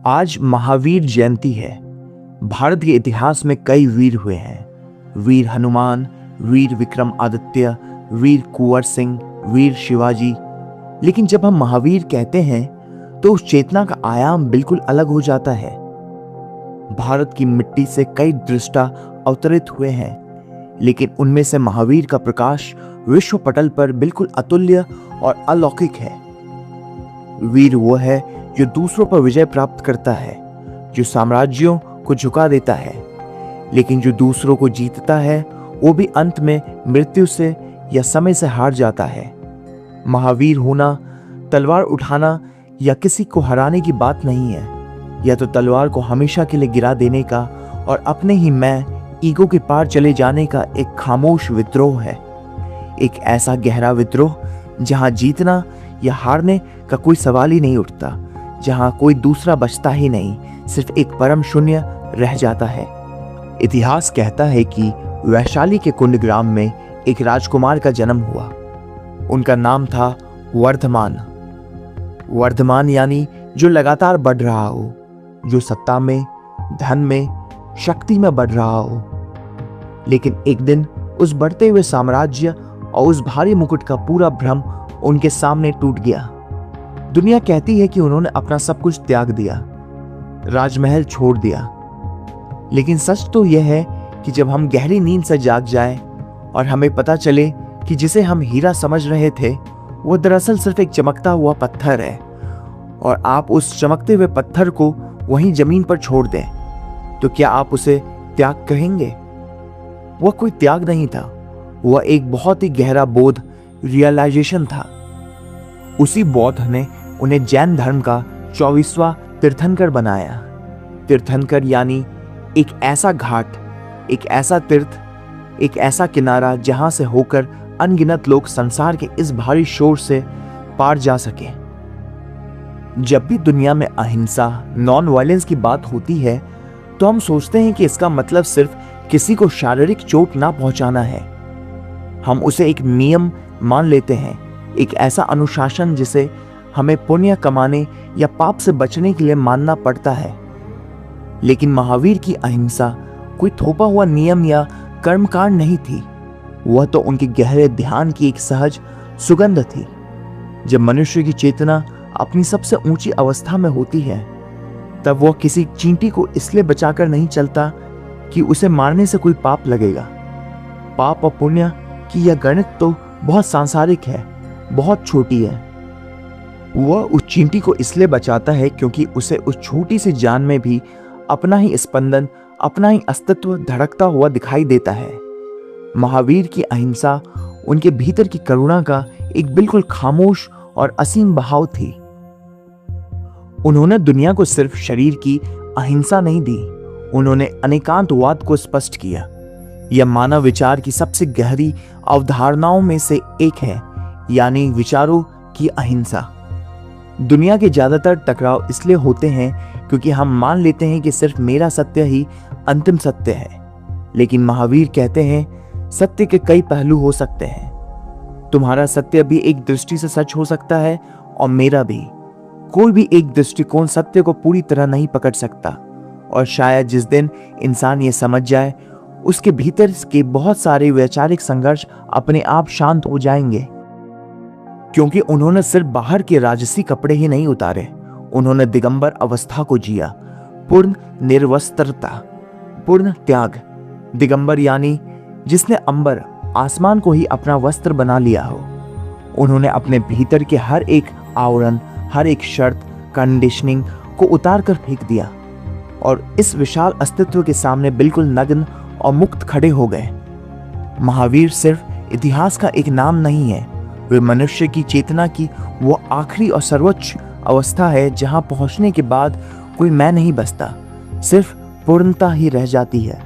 आज महावीर जयंती है। भारत के इतिहास में कई वीर हुए हैं। वीर हनुमान, वीर विक्रमादित्य, वीर कुंवर सिंह, वीर शिवाजी। लेकिन जब हम महावीर कहते हैं तो उस चेतना का आयाम बिल्कुल अलग हो जाता है। भारत की मिट्टी से कई दृष्टा अवतरित हुए हैं, लेकिन उनमें से महावीर का प्रकाश विश्व पटल पर बिल्कुल अतुल्य और अलौकिक है। वीर वो है जो दूसरों पर विजय प्राप्त करता है, जो साम्राज्यों को झुका देता है, लेकिन जो दूसरों को जीतता है वो भी अंत में मृत्यु से या समय से हार जाता है। महावीर होना तलवार उठाना या किसी को हराने की बात नहीं है। यह तो तलवार को हमेशा के लिए गिरा देने का और अपने ही मैं ईगो के पार चले जाने का एक खामोश विद्रोह है। एक ऐसा गहरा विद्रोह जहां जीतना या हारने का कोई सवाल ही नहीं उठता, जहां कोई दूसरा बचता ही नहीं, सिर्फ एक परम शून्य रह जाता है। इतिहास कहता है कि वैशाली के कुंड ग्राम में एक राजकुमार का जन्म हुआ। उनका नाम था वर्धमान। वर्धमान यानी जो लगातार बढ़ रहा हो, जो सत्ता में, धन में, शक्ति में बढ़ रहा हो। लेकिन एक दिन उस बढ़ते हुए साम्राज्य और उस भारी मुकुट का पूरा भ्रम उनके सामने टूट गया। दुनिया कहती है कि उन्होंने अपना सब कुछ त्याग दिया, राजमहल छोड़ दिया। लेकिन सच तो यह है कि जब हम गहरी नींद से जाग जाएं और हमें पता चले कि जिसे हम हीरा समझ रहे थे वो दरअसल सिर्फ एक चमकता हुआ पत्थर है, और आप उस चमकते हुए पत्थर को वहीं जमीन पर छोड़ दें, तो क्या आप उसे त्याग कहेंगे? वह कोई त्याग नहीं था, वह एक बहुत ही गहरा बोध, रियलाइजेशन था। उसी बोध ने उन्हें जैन धर्म का 24वां तीर्थंकर बनाया। तीर्थंकर यानी एक ऐसा घाट, एक ऐसा तीर्थ, एक ऐसा किनारा जहां से होकर अनगिनत लोग संसार के इस भारी शोर से पार जा सके। जब भी दुनिया में अहिंसा, नॉन वायलेंस की बात होती है तो हम सोचते हैं कि इसका मतलब सिर्फ किसी को शारीरिक चोट ना पहुंचाना है। हम उसे एक नियम मान लेते हैं, एक ऐसा अनुशासन जिसे हमें पुण्य कमाने या पाप से बचने के लिए मानना पड़ता है। लेकिन महावीर की अहिंसा कोई थोपा हुआ नियम या कर्मकांड नहीं थी, वह तो उनके गहरे ध्यान की एक सहज सुगंध थी। जब मनुष्य की चेतना अपनी सबसे ऊंची अवस्था में होती है, तब वह किसी चींटी को इसलिए बचाकर नहीं चलता कि उसे मारने से कोई पाप लगेगा। पाप और पुण्य की यह गणित तो बहुत सांसारिक है, बहुत छोटी है। वह उस चींटी को इसलिए बचाता है क्योंकि उसे उस छोटी सी जान में भी अपना ही स्पंदन, अपना ही अस्तित्व धड़कता हुआ दिखाई देता है। महावीर की अहिंसा उनके भीतर की करुणा का एक बिल्कुल खामोश और असीम बहाव थी। उन्होंने दुनिया को सिर्फ शरीर की अहिंसा नहीं दी, उन्होंने अनेकांतवाद को स्पष्ट किया। यह मानव विचार की सबसे गहरी अवधारणाओं में से एक है, यानी विचारों की अहिंसा। दुनिया के ज्यादातर टकराव इसलिए होते हैं क्योंकि हम मान लेते हैं कि सिर्फ मेरा सत्य ही अंतिम सत्य है। लेकिन महावीर कहते हैं सत्य के कई पहलू हो सकते हैं। तुम्हारा सत्य भी एक दृष्टि से सच हो सकता है और मेरा भी। कोई भी एक दृष्टिकोण सत्य को पूरी तरह नहीं पकड़ सकता, और शायद जिस दिन इंसान ये समझ जाए उसके भीतर के बहुत सारे वैचारिक संघर्ष अपने आप शांत हो जाएंगे। क्योंकि उन्होंने सिर्फ बाहर के राजसी कपड़े ही नहीं उतारे, उन्होंने दिगंबर अवस्था को जिया। पूर्ण निर्वस्त्रता, पूर्ण त्याग। दिगंबर यानी जिसने अंबर, आसमान को ही अपना वस्त्र बना लिया हो। उन्होंने अपने भीतर के हर एक आवरण, हर एक शर्त, कंडीशनिंग को उतार कर फेंक दिया और इस विशाल अस्तित्व के सामने बिल्कुल नग्न और मुक्त खड़े हो गए। महावीर सिर्फ इतिहास का एक नाम नहीं है, वे मनुष्य की चेतना की वो आखिरी और सर्वोच्च अवस्था है जहां पहुंचने के बाद कोई मैं नहीं बचता, सिर्फ पूर्णता ही रह जाती है।